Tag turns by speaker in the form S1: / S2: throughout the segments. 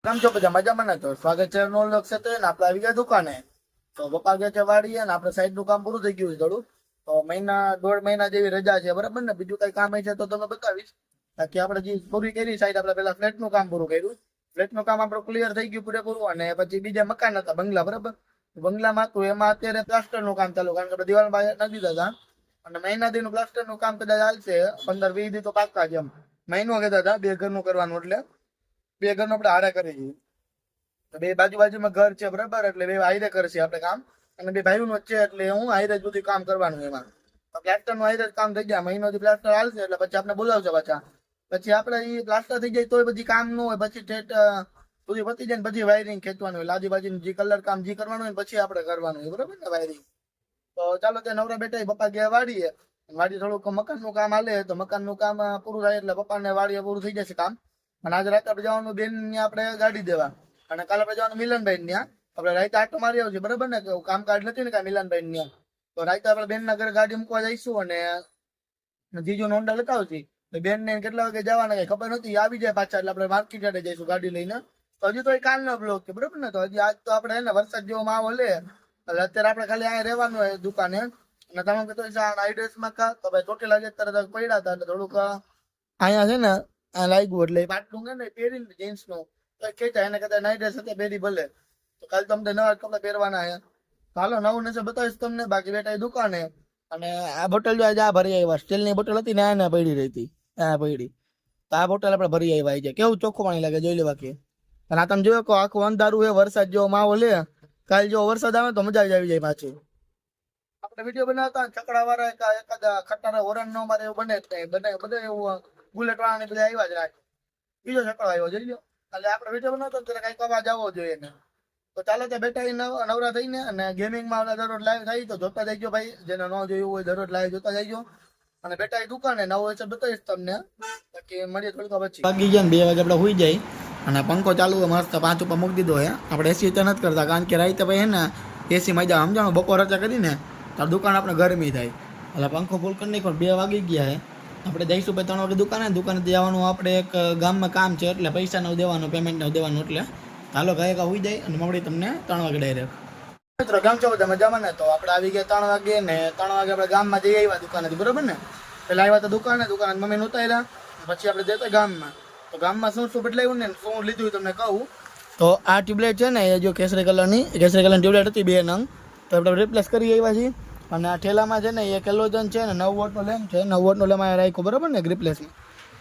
S1: કેમ છો બધા મજામાં ને? તો સ્વાગત છે નો લોક છે ને આપણે આવી ગયા દુકાને. તો પપ્પા ગયા છે વાડીએ ને આપણે સાઈડ નું કામ પૂરું થઈ ગયું છે થોડું. તો દોઢ મહિના જેવી રજા છે બરાબર ને. બીજું કઈ કામ છે તો તમે બતાવીશ. બાકી આપણે જે પૂરી કરી સાઈડ આપણે પેલા ફ્લેટ નું કામ પૂરું કર્યું. ફ્લેટ નું કામ આપણું ક્લિયર થઈ ગયું પૂરેપૂરું. અને પછી બીજા મકાન હતા બંગલા બરાબર. બંગલામાં હતું એમાં અત્યારે પ્લાસ્ટર નું કામ ચાલુ, કારણ કે દિવાલ નાખી દીધા હતા. અને મહિના દી નું પ્લાસ્ટર નું કામ કદાચ ચાલશે 15-20 દી તો પાક્કા છે. એમ મહિનો કહેતા હતા 2 ઘરનું કરવાનું, એટલે 2 ઘરનું આપણે હારે કરી છીએ. તો 2 બાજુમાં ઘર છે બરાબર, એટલે 2 હાઈરે કરશે આપણે કામ. અને 2 ભાઈઓનું જ છે એટલે હું હાઈરે બધું કામ કરવાનું એમાં. તો પ્લાસ્ટર નું હાઈરે કામ થઈ ગયા, મહિનોથી પ્લાસ્ટર હાલશે એટલે પછી આપણે બોલાવશે પાછા. પછી આપણે એ પ્લાસ્ટર થઈ જાય તોય બધી કામ ન હોય, પછી ઠેઠ બધી પતી જાય ને પછી વાયરિંગ ખેંચવાનું હોય, લાદીબાજીનું જે કલર કામ જે કરવાનું હોય પછી આપણે કરવાનું હોય બરાબર ને વાયરિંગ. તો ચાલો ત્યાં નવરા બેઠા પપ્પા ગયા વાડીએ. વાડી થોડુંક મકાનનું કામ હાલે તો મકાનનું કામ પૂરું થાય એટલે પપ્પાને વાડીએ પૂરું થઈ જશે કામ. અને આજે રાતે આપણે જવાનું બેન ને આપણે ગાડી દેવા, અને કાલે આપણે જવાનું મિલનભાઈ ત્યાં. આપણે રાતે આટો મારી આવશે બરાબર ને, કામકાજ નથી ને કાંઈ મિલનભાઈ ત્યાં. તો રાતે આપણે બેન ના ઘરે ગાડી મૂકવા જઈશું અને જીજુ નો હોન્ડા લેતા આવશે. બેન ને કેટલા વાગે જવાના કઈ ખબર નથી, આવી જાય પાછા એટલે આપણે માર્કેટ યાર્ડે જઈશું ગાડી લઈને. તો હજી તો એ કાલનો બ્લોક છે બરાબર ને. તો હજી આજ તો આપણે ને વરસાદ જેવો માહોલ લે એટલે અત્યારે આપણે ખાલી અહીંયા રહેવાનું હોય દુકાને. અને તમે કહેતો નાઇટ ડ્રેસમાં કા તો ભાઈ ચોટેલા જે તરત પડ્યા હતા એટલે થોડુંક અહીંયા છે ને આ લાગ્યું, એટલે પાટલું ને પહેરીને જીન્સ નું તો ખેંચાય એને કદાચ નાઇટ ડ્રેસ હતી પહેરી ભલે. તો કાલે તમને નવા કપડા પહેરવાના છે. હાલો નવું નશે બતાવીશ તમને. બાકી બેટા દુકાને. અને આ બોટલ જો આજે આ ભરી આવ્યા, સ્ટીલની બોટલ હતી ને આ પડી રહી હતી, આ પડી. તો આ બોટલ આપણે ભરી આવ્યા છે. કેવું ચોખ્ખું પાણી લાગે જોઈ લેવા કે. અને આ તમે જોયો કે આખું અંધારું છે, વરસાદ જેવો માહોલ લે. કાલે જો વરસાદ આવે તો મજા જ આવી જાય પાછી. આપણે વિડીયો બનાવતા છકડા વાળા એકાદા ખટારા હોરન નો મારે એવું બને બધે એવું બુલેટ વાળા ને બધા આવ્યા જ રાખે. બીજો છકડો આવ્યો જોઈ લો. એટલે આપણે વિડીયો બનાવતો ત્યારે કઈક અવાજ આવવો જોઈએ ને. તો ચાલો ત્યાં બેઠા નવરા થઈને અને ગેમિંગમાં દરરોજ લાઈવ થાય તો જોતા જઈજો ભાઈ. જેને ન જોયું હોય દરરોજ લાઈવ જોતા જઈજો. અને બેઠા દુકાને નવો છે બતાવીશ તમને. બાકી મળીએ થોડીક પછી. વાગી ગયા ને 2 વાગે આપણે સુઈ જાય. અને પંખો ચાલુ હોય મસ્ત 5 ઉપર મૂકી દીધો હે. આપણે એસી તો નથી કરતા, કારણ કે રાતે ભાઈ હે ને એસી મજા સમજાણું બપોર રચા કરીને તો દુકાન આપણે ગરમી થાય. એટલે પંખો ફૂલ કરી નહીં, પણ 2 વાગી ગયા હે. આપણે જઈશું ભાઈ 3 વાગે દુકાને જવાનું. આપણે એક ગામમાં કામ છે એટલે પૈસા ન દેવાનું, પેમેન્ટ ન દેવાનું. એટલે હાલો ગાય કા હોઈ જાય અને મળી તમને 3 વાગે ડાયરેક્ટ. મિત્રો ગામ છો બધા મજામાં ને? તો આપણે આવી ગયા 3 વાગે ને 3 વાગે આપણે ગામમાં જઈ આવ્યા દુકાનેથી બરોબર ને. પેલા આવ્યા તો દુકાને મમ્મીને ઉતાર્યા, પછી આપણે જતા ગામમાં. તો ગામમાં શું બદલાયું ને શું લીધું તમને કહું. તો આ ટ્યુબલાઇટ છે ને એ જો કેસરી કલરની ટ્યુબલાઇટ હતી 2 નંગ, તો આપણે રિપ્લેસ કરી આવ્યા છીએ. અને આ ઠેલામાં છે ને એ કેલોજન છે ને 9 વોટનો લેમ્પ છે, 9 વોટનો લેમ્પ અહીંયા રાખ્યો બરોબર ને રિપ્લેસમાં.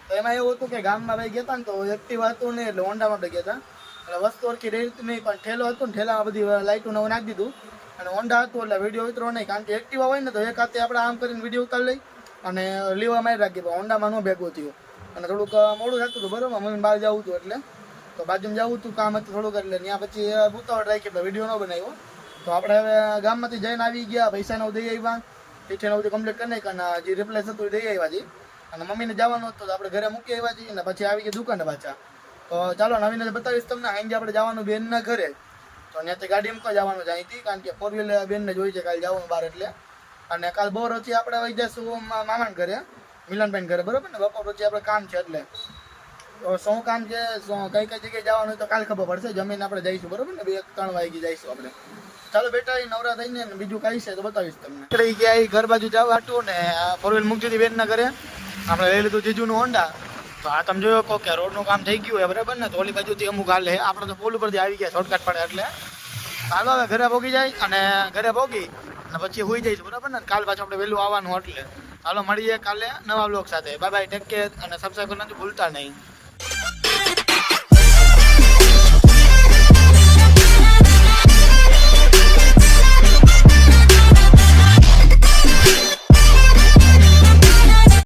S1: તો એમાં એવું હતું કે ગામમાં ભાઈ ગયા હતા ને તો એક્ટિવા હતું નહીં, એટલે હોન્ડામાં આપણે ગયા હતા. એટલે વસ્તુ ઓળખી રહી નહીં, પણ ઠેલો હતો ને ઠેલામાં બધી લાઇટો નવું નાખી દીધું. અને હોન્ડા હતું એટલે વિડીયો ઉતરો નહીં, કારણ કે એક્ટિવા હોય ને તો એક હાથે આપણે આમ કરીને વિડીયો ઉતારી લઈ અને લીવા મારી રાખીએ, પણ હોન્ડામાં ન ભેગું થયું. અને થોડુંક મોડું થતું હતું બરોબર, મમ્મી બહાર જવું હતું એટલે. તો બાજુમાં જવું હતું કામ હતું થોડુંક, એટલે ત્યાં પછી ઉતાવળ રાખી એટલે વિડીયો ન બનાવ્યો. તો આપણે હવે ગામમાંથી જઈને આવી ગયા, પૈસા નવું દઈ આવ્યા, પીઠે બધું કમ્પ્લીટ કરી નાખ્યા. અને જે રિપ્લેસ હતું એ દઈ આવ્યા છીએ. અને મમ્મીને જવાનું હતું તો આપણે ઘરે મૂકી આવ્યા છીએ. અને પછી આવી ગયા દુકાને પાછા. તો ચાલો નવીને બતાવીશ તમને. અહીં આપણે જવાનું બેનના ઘરે, તો ત્યાંથી ગાડી મૂકવા જવાનું છે અહીંથી, કારણ કે 4 વ્હીલર બેનને જોઈ છે કાલે જવાનું બહાર એટલે. અને કાલ બોર પછી આપણે આવી જઈશું મામાના ઘરે, મિલનભાઈ ઘરે બરોબર ને. બપોર પછી આપણે કામ છે એટલે. તો શું કામ છે, કઈ જગ્યાએ જવાનું હોય તો કાલ ખબર પડશે. જમીને આપણે જઈશું બરોબર ને, 2-3 વાગે જઈશું આપણે. ચાલો બેટા નવરા થઈને બીજું કઈ છે તો બતાવીશ તમને. ગયા ઘર બાજુ જવા હતું ને 4 વ્હીલ મૂકી દીધી બેનના ઘરે. આપણે લઈ લીધું જીજુનું હોન્ડા. તો આ તમે જોયો કહો કે રોડનું કામ થઈ ગયું હોય બરાબર ને. તો ઓલી બાજુથી અમુક હાલે, આપણે તો પુલ ઉપરથી આવી ગયા શોર્ટકટ પડે એટલે. ચાલો હવે ઘરે ભોગી જાય અને ઘરે ભોગી અને પછી હોઈ જઈશું બરાબર ને. કાલ પાછું આપણે વહેલું આવવાનું એટલે. ચાલો મળીએ કાલે નવા બ્લોગ સાથે. Bye bye, take care. અને સબસ્ક્રાઈબ કરવાનું ભૂલતા નહીં.